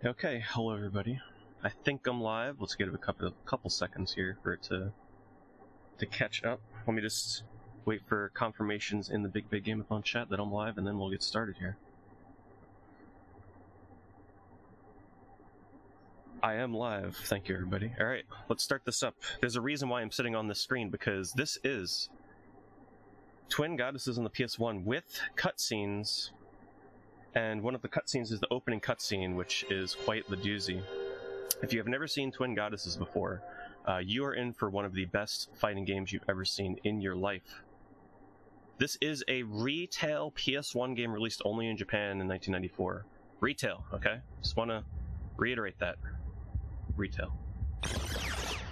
Okay, hello everybody. I think I'm live. Let's give it a couple seconds here for it to catch up. Let me just wait for confirmations in the big Game-a-Thon chat that I'm live, and then we'll get started here. I am live. Thank you, everybody. All right, let's start this up. There's a reason why I'm sitting on this screen, because this is Twin Goddesses on the PS1 with cutscenes. And one of the cutscenes is the opening cutscene, which is quite the doozy. If you have never seen Twin Goddesses before, you are in for one of the best fighting games you've ever seen in your life. This is a retail PS1 game released only in Japan in 1994. Retail, okay? Just want to reiterate that. Retail.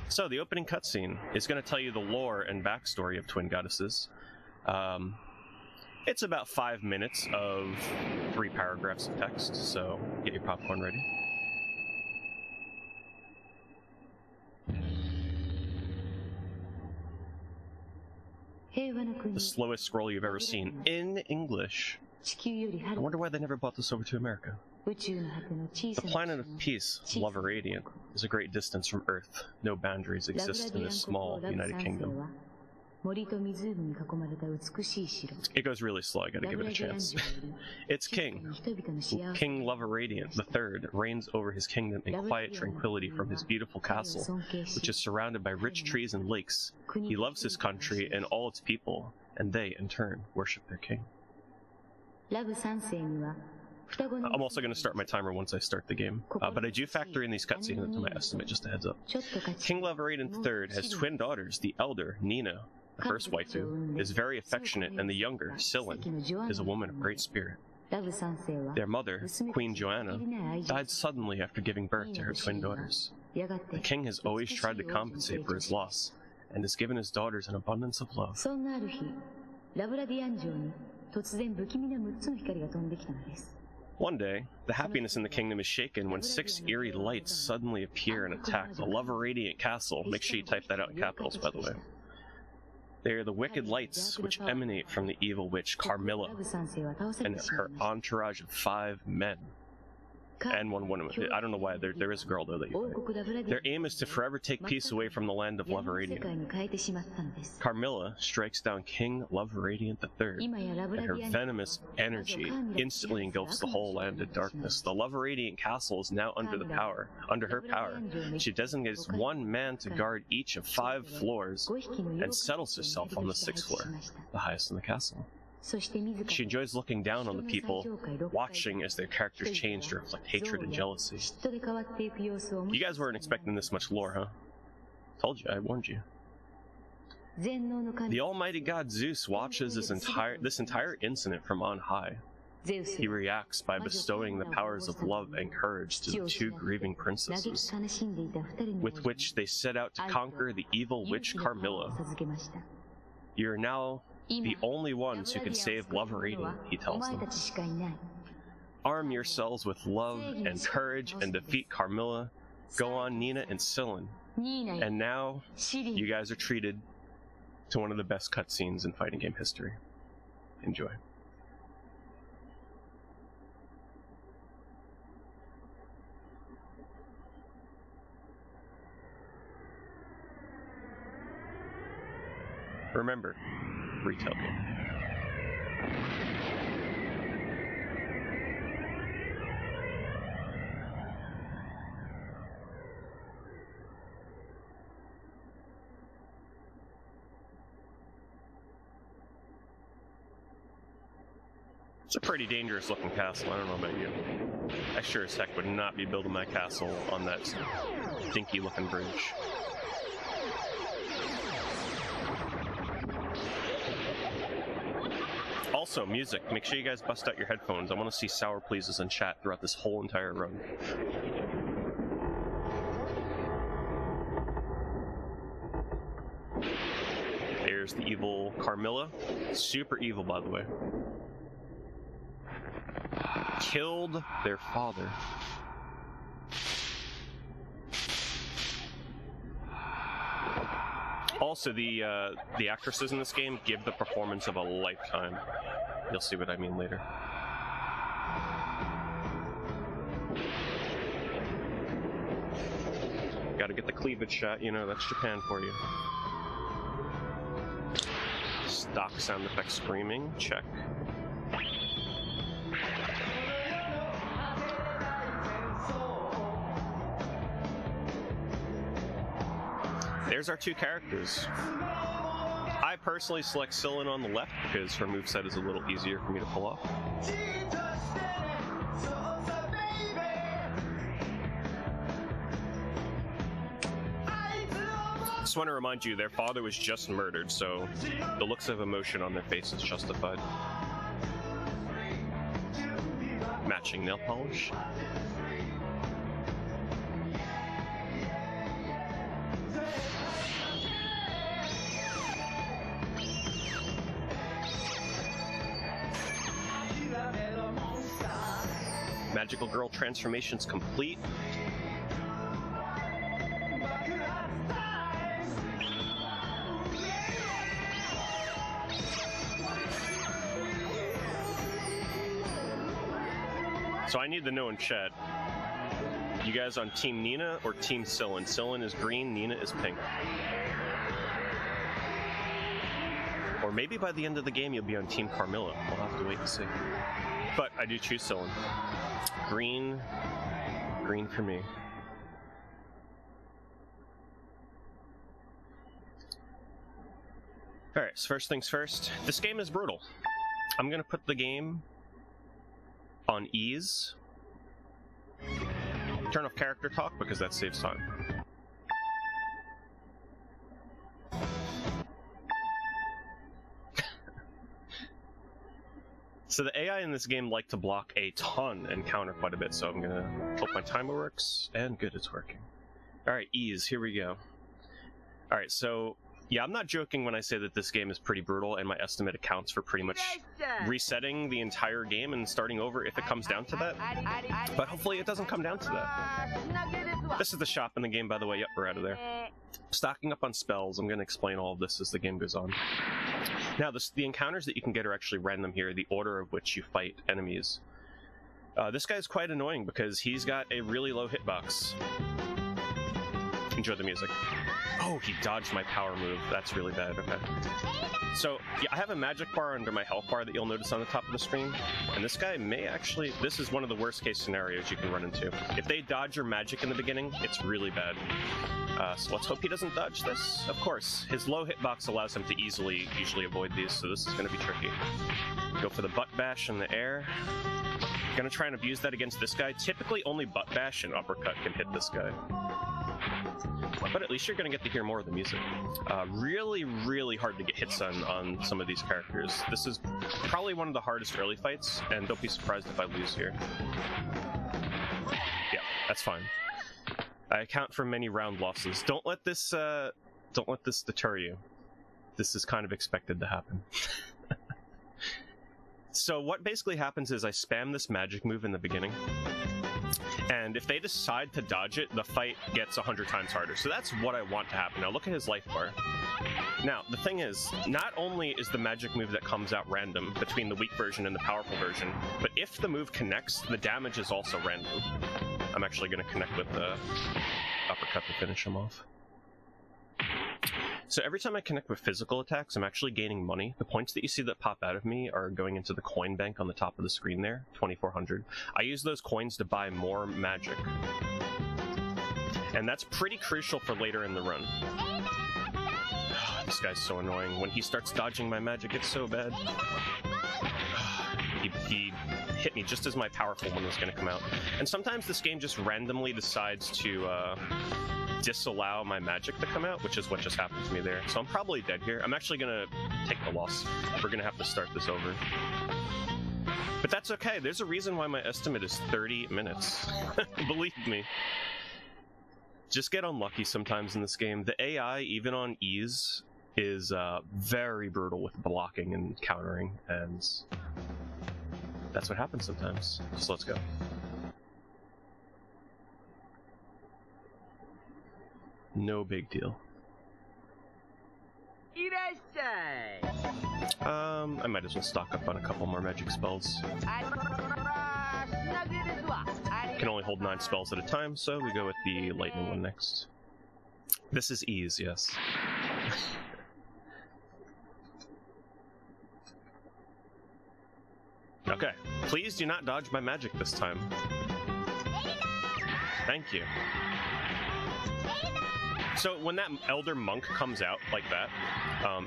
So, the opening cutscene is going to tell you the lore and backstory of Twin Goddesses. It's about 5 minutes of 3 paragraphs of text, so get your popcorn ready. The slowest scroll you've ever seen in English. I wonder why they never brought this over to America. The planet of peace, Love Radiant, is a great distance from Earth. No boundaries exist in this small United Kingdom. It goes really slow, I gotta give it a chance. Its king, King Love Radiant III, reigns over his kingdom in quiet tranquility from his beautiful castle, which is surrounded by rich trees and lakes. He loves his country and all its people, and they, in turn, worship their king. I'm also going to start my timer once I start the game, but I do factor in these cutscenes into my estimate, just a heads up. King Love Radiant III has twin daughters. The elder, Nina, the first waifu, is very affectionate, and the younger, Sillin, is a woman of great spirit. Their mother, Queen Joanna, died suddenly after giving birth to her twin daughters. The king has always tried to compensate for his loss, and has given his daughters an abundance of love. One day, the happiness in the kingdom is shaken when 6 eerie lights suddenly appear and attack the Love Radiant castle. Make sure you type that out in capitals, by the way. They are the wicked lights which emanate from the evil witch Carmilla and her entourage of 5 men. And one woman. I don't know why. There is a girl, though, that you find. Their aim is to forever take peace away from the land of Love Radiant. Carmilla strikes down King Love Radiant III, and her venomous energy instantly engulfs the whole land in darkness. The Love Radiant castle is now under her power. She designates 1 man to guard each of 5 floors, and settles herself on the 6th floor, the highest in the castle. She enjoys looking down on the people, watching as their characters change to reflect hatred and jealousy. You guys weren't expecting this much lore, huh? Told you, I warned you. The almighty god Zeus watches this entire incident from on high. He reacts by bestowing the powers of love and courage to the 2 grieving princesses, with which they set out to conquer the evil witch Carmilla. You are now the only ones who can save Love Radiant, he tells them. Arm yourselves with love and courage and defeat Carmilla. Go on, Nina and Sillin. And now, you guys are treated to one of the best cutscenes in fighting game history. Enjoy. Remember, retail game. It's a pretty dangerous looking castle, I don't know about you. I sure as heck would not be building my castle on that dinky looking bridge. Also, music. Make sure you guys bust out your headphones. I want to see sour pleases in chat throughout this whole entire run. There's the evil Carmilla. Super evil, by the way. Killed their father. Also, the actresses in this game give the performance of a lifetime. You'll see what I mean later. Gotta get the cleavage shot, you know, that's Japan for you. Stock sound effect screaming, check. There's our two characters. I personally select Sillin on the left because her moveset is a little easier for me to pull off. Just want to remind you, their father was just murdered, so the looks of emotion on their face is justified. Matching nail polish. Magical girl transformation's complete. So I need to know in chat, you guys on Team Nina or Team Sillin? Sillin is green, Nina is pink. Or maybe by the end of the game you'll be on Team Carmilla. We'll have to wait and see. But I do choose Sillin. Green, green for me. Alright, so first things first, this game is brutal. I'm gonna put the game on ease. Turn off character talk because that saves time. So the AI in this game like to block a ton and counter quite a bit, so I'm gonna hope my timer works, and good, it's working. Alright, ease, here we go. Alright, so yeah, I'm not joking when I say that this game is pretty brutal, and my estimate accounts for pretty much resetting the entire game and starting over if it comes down to that. But hopefully it doesn't come down to that. This is the shop in the game, by the way. Yep, we're out of there. Stocking up on spells. I'm going to explain all of this as the game goes on. Now, the encounters that you can get are actually random here, the order of which you fight enemies. This guy's quite annoying because he's got a really low hitbox. Enjoy the music. Oh, he dodged my power move. That's really bad. Okay. So, yeah, I have a magic bar under my health bar that you'll notice on the top of the screen. And this guy may actually... This is one of the worst case scenarios you can run into. If they dodge your magic in the beginning, it's really bad. So let's hope he doesn't dodge this. Of course, his low hitbox allows him to usually avoid these, so this is going to be tricky. Go for the butt bash in the air. Gonna try and abuse that against this guy. Typically, only butt bash and uppercut can hit this guy. But at least you're going to get to hear more of the music. Really hard to get hits on some of these characters. This is probably one of the hardest early fights, and don't be surprised if I lose here. Yeah, that's fine. I account for many round losses. Don't let this deter you. This is kind of expected to happen. So what basically happens is I spam this magic move in the beginning. And if they decide to dodge it, the fight gets 100 times harder. So that's what I want to happen. Now look at his life bar. Now, the thing is, not only is the magic move that comes out random between the weak version and the powerful version, but if the move connects, the damage is also random. I'm actually going to connect with the uppercut to finish him off. So every time I connect with physical attacks, I'm actually gaining money. The points that you see that pop out of me are going into the coin bank on the top of the screen there, 2,400. I use those coins to buy more magic. And that's pretty crucial for later in the run. This guy's so annoying. When he starts dodging my magic, it's so bad. He hit me just as my powerful one was going to come out. And sometimes this game just randomly decides to disallow my magic to come out, which is what just happened to me there. So I'm probably dead here. I'm actually going to take the loss. We're going to have to start this over. But that's okay. There's a reason why my estimate is 30 minutes. Believe me. Just get unlucky sometimes in this game. The AI, even on ease, is very brutal with blocking and countering, and that's what happens sometimes. So let's go. No big deal. I might as well stock up on a couple more magic spells. Can only hold 9 spells at a time, so we go with the lightning one next. This is ease, yes. Okay, please do not dodge my magic this time. Thank you. So when that Elder Monk comes out like that,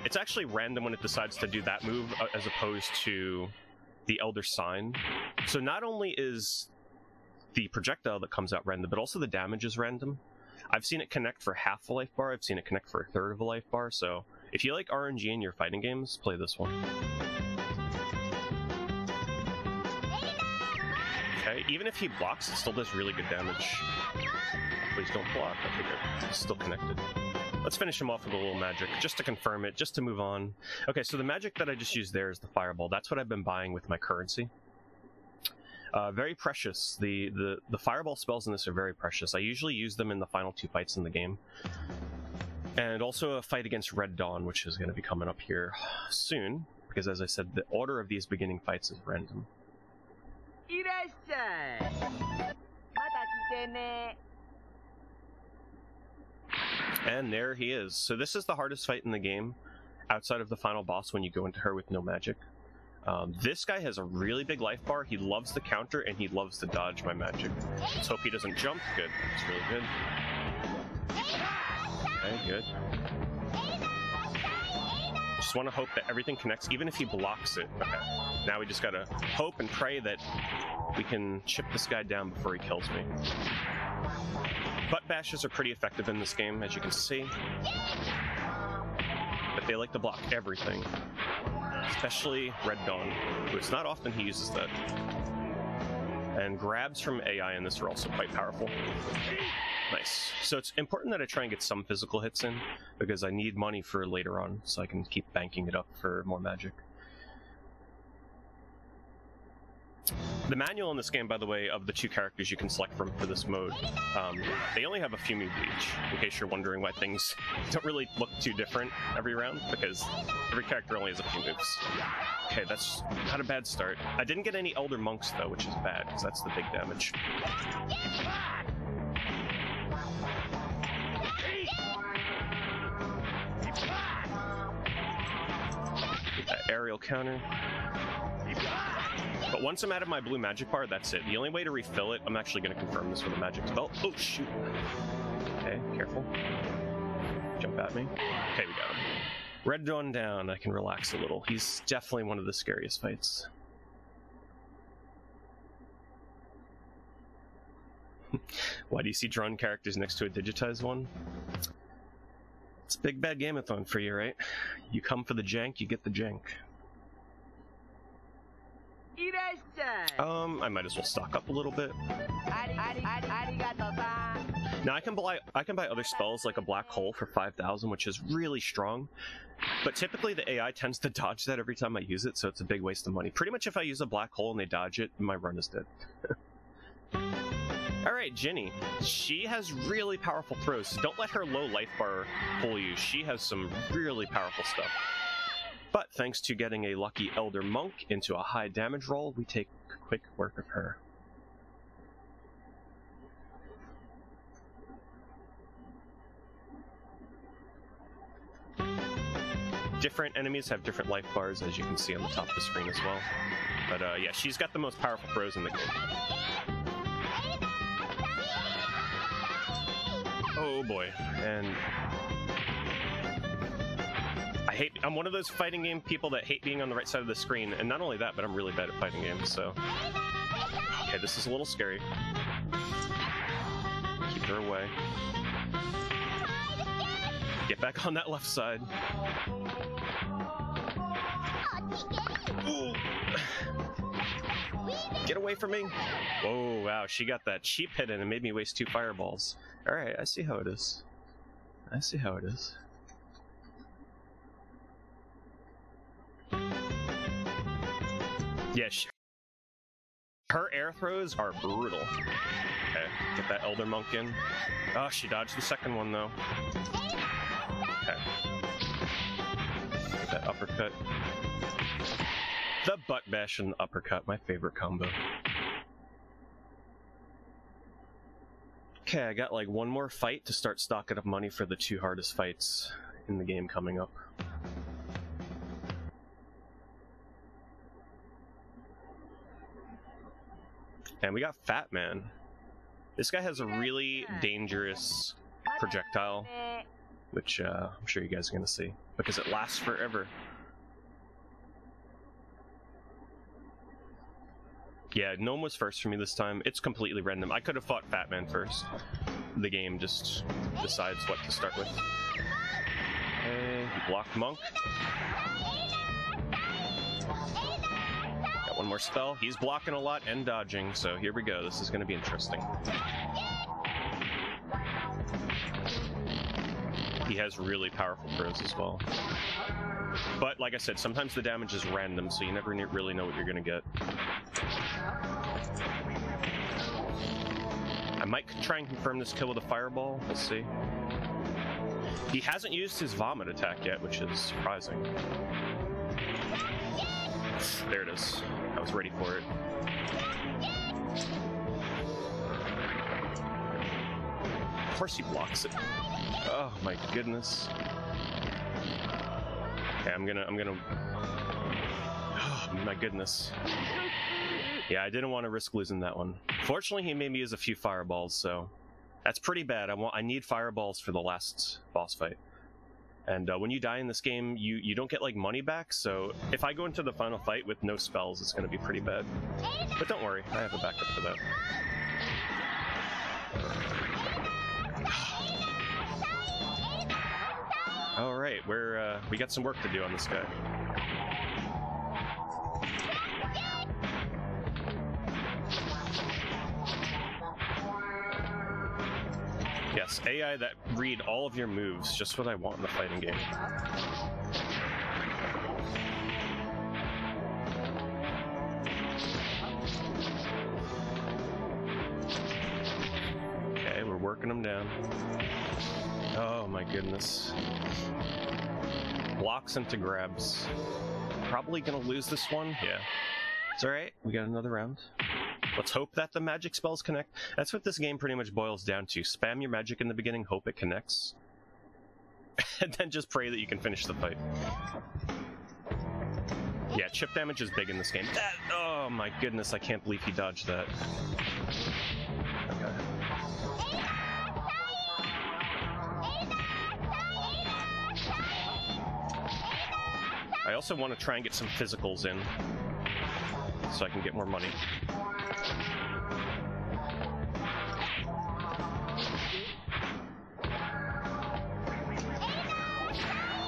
it's actually random when it decides to do that move as opposed to the Elder Sign. So not only is the projectile that comes out random, but also the damage is random. I've seen it connect for half a life bar, I've seen it connect for a third of a life bar, so if you like RNG in your fighting games, play this one. Okay, even if he blocks, it still does really good damage. Please don't block, okay good, it's still connected. Let's finish him off with a little magic, just to confirm it, just to move on. Okay, so the magic that I just used there is the Fireball. That's what I've been buying with my currency. Very precious. The Fireball spells in this are very precious. I usually use them in the final 2 fights in the game. And also a fight against Red Dawn, which is going to be coming up here soon, because as I said, the order of these beginning fights is random. And there he is. So this is the hardest fight in the game, outside of the final boss when you go into her with no magic. This guy has a really big life bar, he loves the counter, and he loves to dodge my magic. Let's hope he doesn't jump. Good. That's really good. Okay, good. Just want to hope that everything connects, even if he blocks it. Okay. Now we just gotta hope and pray that we can chip this guy down before he kills me. Butt bashes are pretty effective in this game, as you can see. But they like to block everything. Especially Red Dawn, who it's not often he uses that. And grabs from AI in this are also quite powerful. Nice. So it's important that I try and get some physical hits in, because I need money for later on, so I can keep banking it up for more magic. The manual in this game, by the way, of the 2 characters you can select from for this mode, they only have a few moves each, in case you're wondering why things don't really look too different every round, because every character only has a few moves. Okay, that's not a bad start. I didn't get any Elder Monks, though, which is bad, because that's the big damage. Get that aerial counter. But once I'm out of my blue magic bar, that's it. The only way to refill it, I'm actually going to confirm this with a magic spell. Oh, shoot. Okay, careful. Jump at me. Okay, we got him. Red Dawn down, I can relax a little. He's definitely one of the scariest fights. Why do you see drawn characters next to a digitized one? It's a big bad Game-a-Thon for you, right? You come for the jank, you get the jank. I might as well stock up a little bit. Now I can buy other spells like a black hole for 5,000, which is really strong. But typically the AI tends to dodge that every time I use it, so it's a big waste of money. Pretty much if I use a black hole and they dodge it, my run is dead. Alright, Ginny. She has really powerful throws, so don't let her low life bar fool you. She has some really powerful stuff. But thanks to getting a lucky Elder Monk into a high damage roll, we take quick work of her. Different enemies have different life bars, as you can see on the top of the screen as well. But yeah, she's got the most powerful throws in the game. Oh boy, and I'm one of those fighting game people that hate being on the right side of the screen, and not only that, but I'm really bad at fighting games, so... Okay, this is a little scary. Keep her away. Get back on that left side. Ooh. Get away from me! Whoa, wow, she got that cheap hit in and made me waste 2 fireballs. Alright, I see how it is. I see how it is. Yeah, her air throws are brutal. Okay, get that Elder Monk in. Oh, she dodged the second one, though. Okay. Get that uppercut. The butt bash and the uppercut, my favorite combo. Okay, I got like one more fight to start stocking up money for the 2 hardest fights in the game coming up. And we got Fat Man. This guy has a really dangerous projectile, which I'm sure you guys are going to see, because it lasts forever. Yeah, Gnome was first for me this time. It's completely random. I could have fought Fat Man first. The game just decides what to start with. Okay, blocked Monk. Got one more spell. He's blocking a lot and dodging, so here we go. This is going to be interesting. He has really powerful throws as well. But like I said, sometimes the damage is random, so you never really know what you're going to get. I might try and confirm this kill with a fireball. Let's see. He hasn't used his vomit attack yet, which is surprising. There it is. I was ready for it. Of course he blocks it. Oh my goodness. Okay, I'm gonna... Oh my goodness. Yeah, I didn't want to risk losing that one. Fortunately, he made me use a few fireballs, so that's pretty bad. I need fireballs for the last boss fight. And when you die in this game, you don't get like money back, so if I go into the final fight with no spells, it's going to be pretty bad. But don't worry, I have a backup for that. Alright, we got some work to do on this guy. Yes, AI that read all of your moves, just what I want in the fighting game. Okay, we're working them down. Oh my goodness. Blocks into grabs. Probably gonna lose this one. Yeah. It's alright, we got another round. Let's hope that the magic spells connect. That's what this game pretty much boils down to. Spam your magic in the beginning, hope it connects. And then just pray that you can finish the fight. Yeah, chip damage is big in this game. Oh my goodness, I can't believe he dodged that. Okay. I also want to try and get some physicals in, so I can get more money.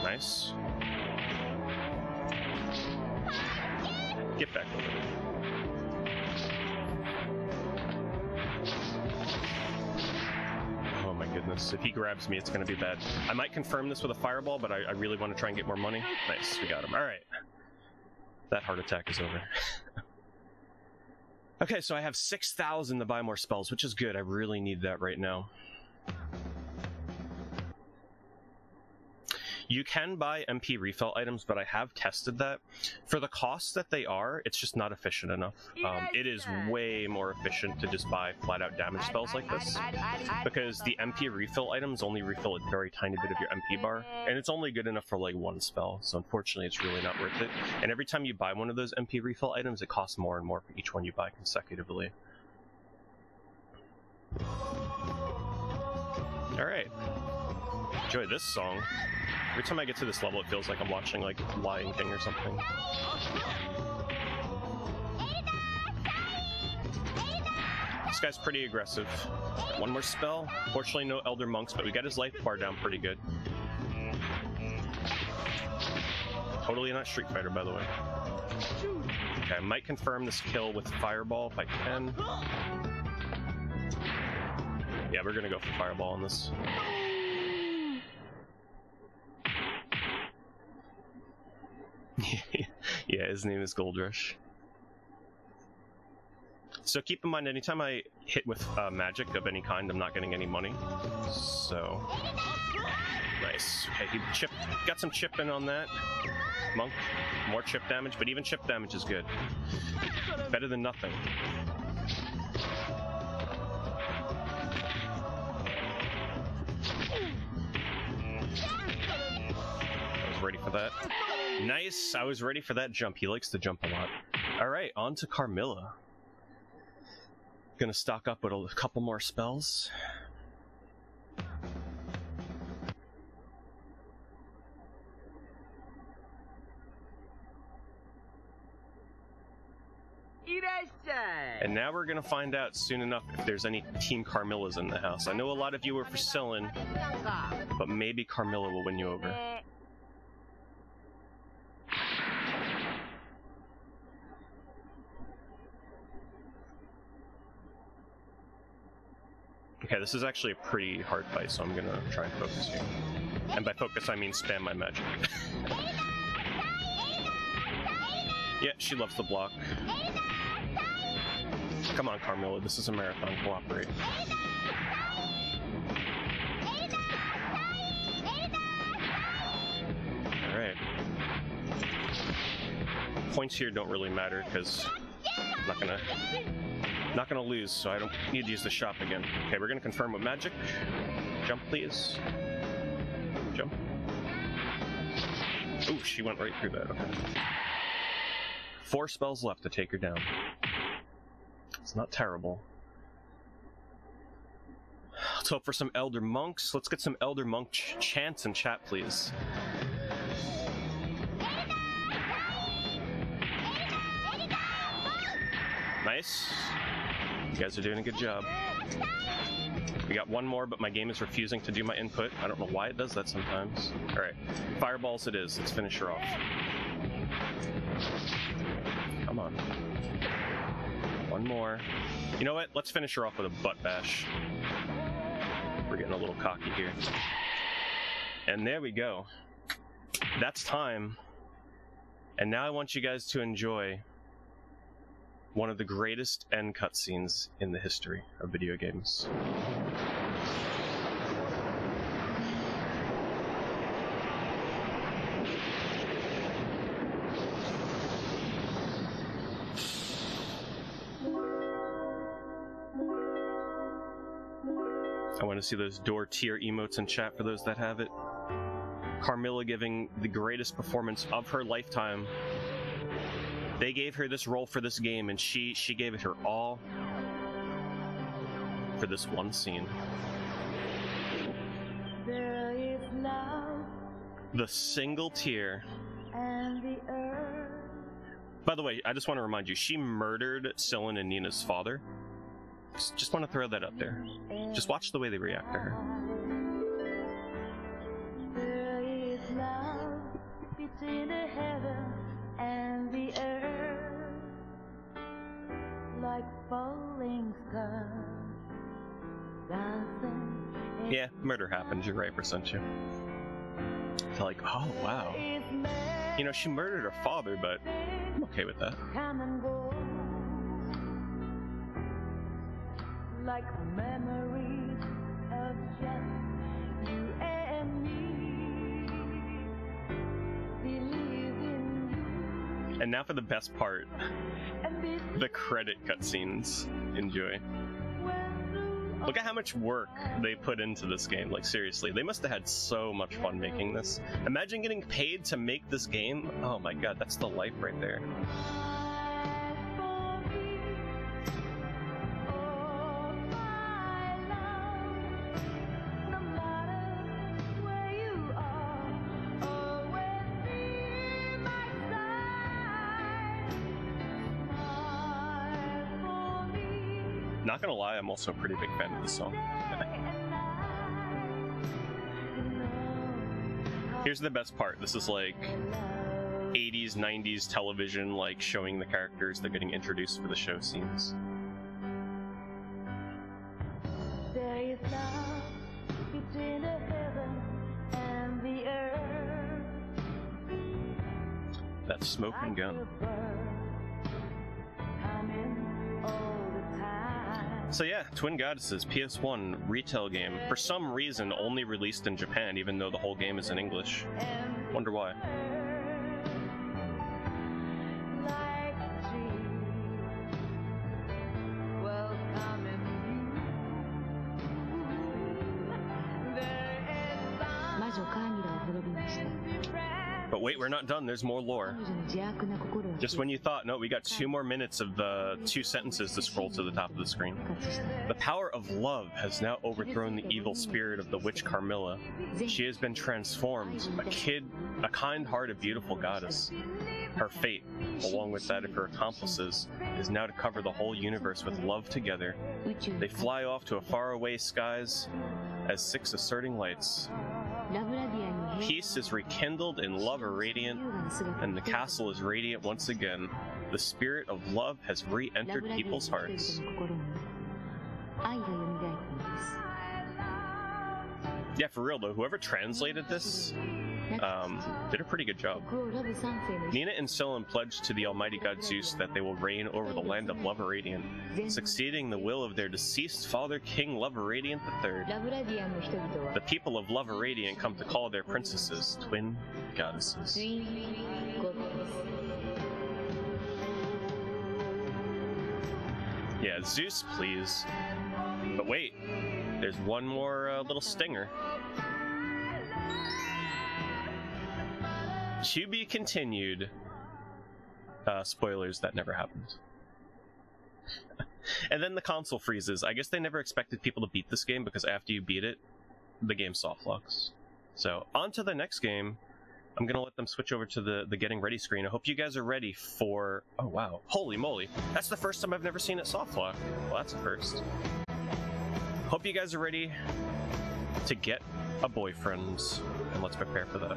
Nice. Get back over there. Oh my goodness, if he grabs me, it's gonna be bad. I might confirm this with a fireball, but I really want to try and get more money. Nice, we got him. Alright. That heart attack is over. Okay, so I have 6,000 to buy more spells, which is good. I really need that right now. You can buy MP refill items, but I have tested that. For the cost that they are, it's just not efficient enough. It is way more efficient to just buy flat-out damage spells like this, because the MP refill items only refill a very tiny bit of your MP bar, and it's only good enough for like one spell, so unfortunately it's really not worth it. And every time you buy one of those MP refill items, it costs more and more for each one you buy consecutively. Alright. Enjoy this song. Every time I get to this level, it feels like I'm watching, like, Lion King or something. This guy's pretty aggressive. One more spell. Fortunately, no Elder Monks, but we got his life bar down pretty good. Totally not Street Fighter, by the way. Okay, I might confirm this kill with Fireball if I can. Yeah, we're gonna go for Fireball on this. Yeah, his name is Gold Rush. So keep in mind, anytime I hit with magic of any kind, I'm not getting any money. So nice. Okay, he got some chip in on that. Monk, more chip damage, but even chip damage is good. Better than nothing. ready for that. Nice! I was ready for that jump. He likes to jump a lot. Alright, on to Carmilla. Gonna stock up with a couple more spells. And now we're gonna find out soon enough if there's any Team Carmillas in the house. I know a lot of you were for Sillin, but maybe Carmilla will win you over. Okay, this is actually a pretty hard fight, so I'm gonna try and focus here. And by focus, I mean spam my magic. Yeah, she loves the block. Come on, Carmilla, this is a marathon. Cooperate. Alright. Points here don't really matter, because I'm not gonna lose, so I don't need to use the shop again. Okay, we're gonna confirm with magic. Jump, please. Jump. Ooh, she went right through that. Okay. 4 spells left to take her down. It's not terrible. Let's hope for some Elder Monks. Let's get some Elder Monk chants in chat, please. Nice. You guys are doing a good job. We got one more, but my game is refusing to do my input. I don't know why it does that sometimes. Alright, fireballs it is. Let's finish her off. Come on. One more. You know what? Let's finish her off with a butt bash. We're getting a little cocky here. And there we go. That's time. And now I want you guys to enjoy one of the greatest end cutscenes in the history of video games. I want to see those door tier emotes in chat for those that have it. Carmilla giving the greatest performance of her lifetime. They gave her this role for this game, and she gave it her all for this one scene. There is love The single tear. and the earth. By the way, I just want to remind you, she murdered Sillin and Nina's father. Just want to throw that up there. Just watch the way they react to her. There is love between the heaven and the earth, like falling stars dancing. Yeah, murder happened. You're right, Percentu. They're like, oh wow. You know, she murdered her father, but I'm okay with that. Come and go, like memories of just you and me. Believe in you. And now for the best part, the credit cutscenes. Enjoy. Look at how much work they put into this game. Like, seriously, they must have had so much fun making this. Imagine getting paid to make this game. Oh my god, that's the life right there. Not gonna lie, I'm also a pretty big fan of this song. Here's the best part. This is like 80s, 90s television, like showing the characters they're getting introduced for the show scenes. There is love between the heaven and the earth. That smoking gun. So yeah, Twin Goddesses, PS1, retail game. For some reason, only released in Japan, even though the whole game is in English. Wonder why. But wait, we're not done. There's more lore. Just when you thought, no, we got 2 more minutes of the 2 sentences to scroll to the top of the screen. The power of love has now overthrown the evil spirit of the witch Carmilla. She has been transformed, a kind-hearted, beautiful goddess. Her fate, along with that of her accomplices, is now to cover the whole universe with love together. They fly off to a faraway skies as 6 asserting lights. Peace is rekindled and love are radiant, and the castle is radiant once again. The spirit of love has re-entered people's hearts. Yeah, for real though, whoever translated this did a pretty good job. Nina and Selen pledged to the almighty god Zeus that they will reign over the land of Loveradiant, succeeding the will of their deceased father, King Loveradiant III. The people of Loveradiant come to call their princesses twin goddesses. Yeah, Zeus, please. But wait, there's one more little stinger. To be continued. Spoilers, that never happened. And then the console freezes. I guess they never expected people to beat this game because after you beat it, the game soft locks. So, on to the next game. I'm gonna let them switch over to the getting ready screen. I hope you guys are ready for... Oh wow, holy moly. That's the first time I've never seen it soft lock. Well, that's a first. Hope you guys are ready to get a boyfriend. And let's prepare for that.